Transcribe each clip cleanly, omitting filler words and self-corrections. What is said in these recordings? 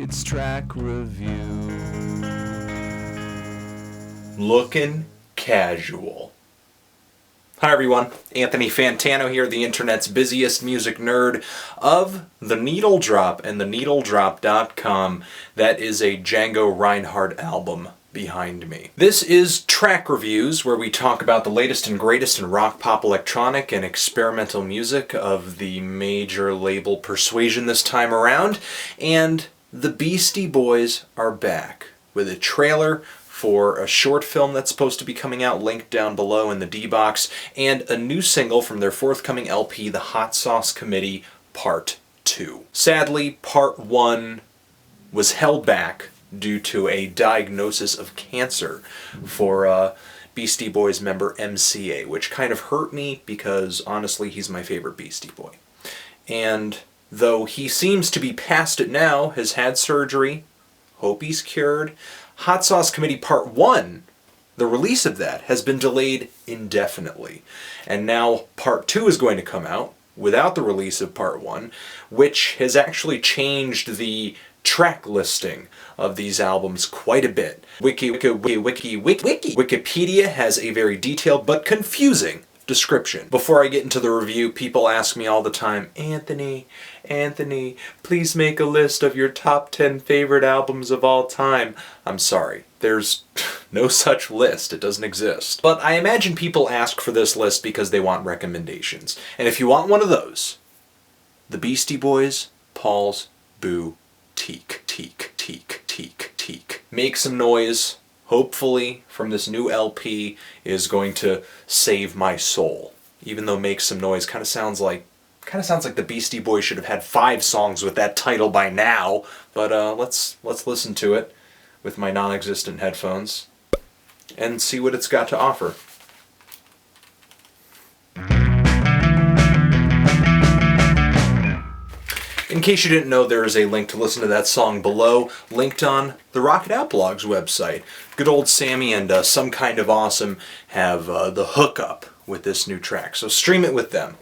It's track review. Looking casual. Hi everyone, Anthony Fantano here, the internet's busiest music nerd of The Needle Drop and theneedledrop.com. That is a Django Reinhardt album behind me. This is Track Reviews, where we talk about the latest and greatest in rock, pop, electronic, and experimental music of the major label Persuasion this time around. And the Beastie Boys are back with a trailer for a short film that's supposed to be coming out, linked down below in the D-Box, and a new single from their forthcoming LP, The Hot Sauce Committee Part 2. Sadly, Part 1 was held back due to a diagnosis of cancer for Beastie Boys member MCA, which kind of hurt me because, honestly, he's my favorite Beastie Boy. And though he seems to be past it now, has had surgery, hope he's cured, Hot Sauce Committee Part 1, the release of that, has been delayed indefinitely. And now Part 2 is going to come out without the release of Part 1, which has actually changed the track listing of these albums quite a bit. Wikipedia has a very detailed but confusing description. Before I get into the review, people ask me all the time, Anthony, please make a list of your top 10 favorite albums of all time. I'm sorry, there's no such list. It doesn't exist. But I imagine people ask for this list because they want recommendations. And if you want one of those, the Beastie Boys, Paul's Boutique. Make some noise. Hopefully, from this new LP, is going to save my soul. Even though Make Some Noise kind of sounds like the Beastie Boys should have had 5 songs with that title by now. But let's listen to it with my non-existent headphones and see what it's got to offer. In case you didn't know, there is a link to listen to that song below, linked on the Rock It Out blog's website. Good old Sammy and Some Kind of Awesome have the hookup with this new track, so stream it with them.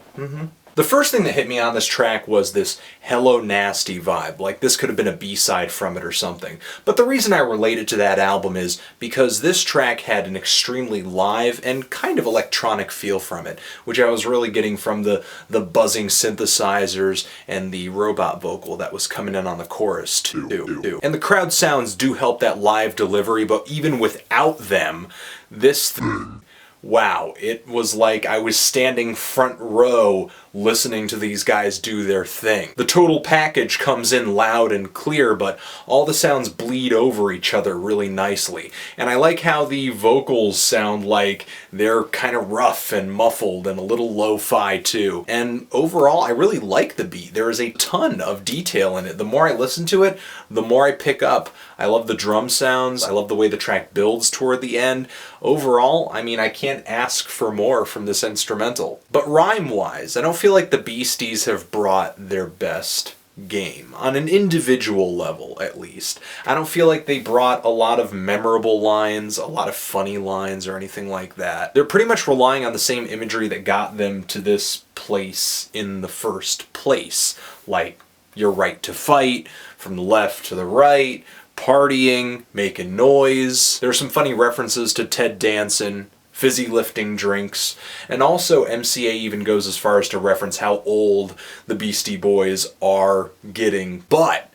The first thing that hit me on this track was this Hello Nasty vibe, like this could have been a B-side from it or something. But the reason I relate it to that album is because this track had an extremely live and kind of electronic feel from it, which I was really getting from the buzzing synthesizers and the robot vocal that was coming in on the chorus too. And the crowd sounds do help that live delivery, but even without them, this thing, wow, it was like I was standing front row listening to these guys do their thing. The total package comes in loud and clear, but all the sounds bleed over each other really nicely. And I like how the vocals sound like they're kind of rough and muffled and a little lo-fi too. And overall, I really like the beat. There is a ton of detail in it. The more I listen to it, the more I pick up. I love the drum sounds. I love the way the track builds toward the end. Overall, I mean, I can't ask for more from this instrumental. But rhyme-wise, I don't feel like the Beasties have brought their best game, on an individual level at least. I don't feel like they brought a lot of memorable lines, a lot of funny lines, or anything like that. They're pretty much relying on the same imagery that got them to this place in the first place, like your right to fight, from the left to the right, partying, making noise. There are some funny references to Ted Danson, fizzy lifting drinks, and also MCA even goes as far as to reference how old the Beastie Boys are getting. But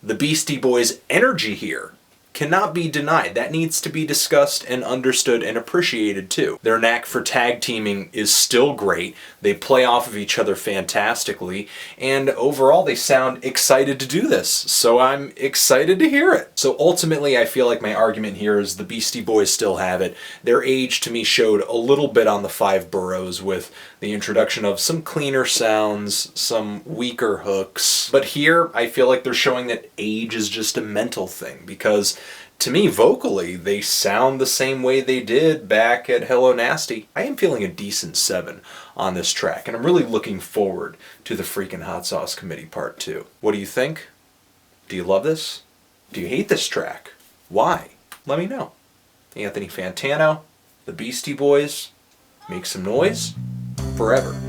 the Beastie Boys' energy here cannot be denied. That needs to be discussed and understood and appreciated too. Their knack for tag teaming is still great. They play off of each other fantastically, and overall they sound excited to do this, so I'm excited to hear it. So ultimately I feel like my argument here is the Beastie Boys still have it. Their age to me showed a little bit on the 5 Boroughs with the introduction of some cleaner sounds, some weaker hooks. But here I feel like they're showing that age is just a mental thing, because to me, vocally, they sound the same way they did back at Hello Nasty. I am feeling a decent 7 on this track, and I'm really looking forward to the freaking Hot Sauce Committee Part 2. What do you think? Do you love this? Do you hate this track? Why? Let me know. Anthony Fantano, the Beastie Boys, make some noise forever.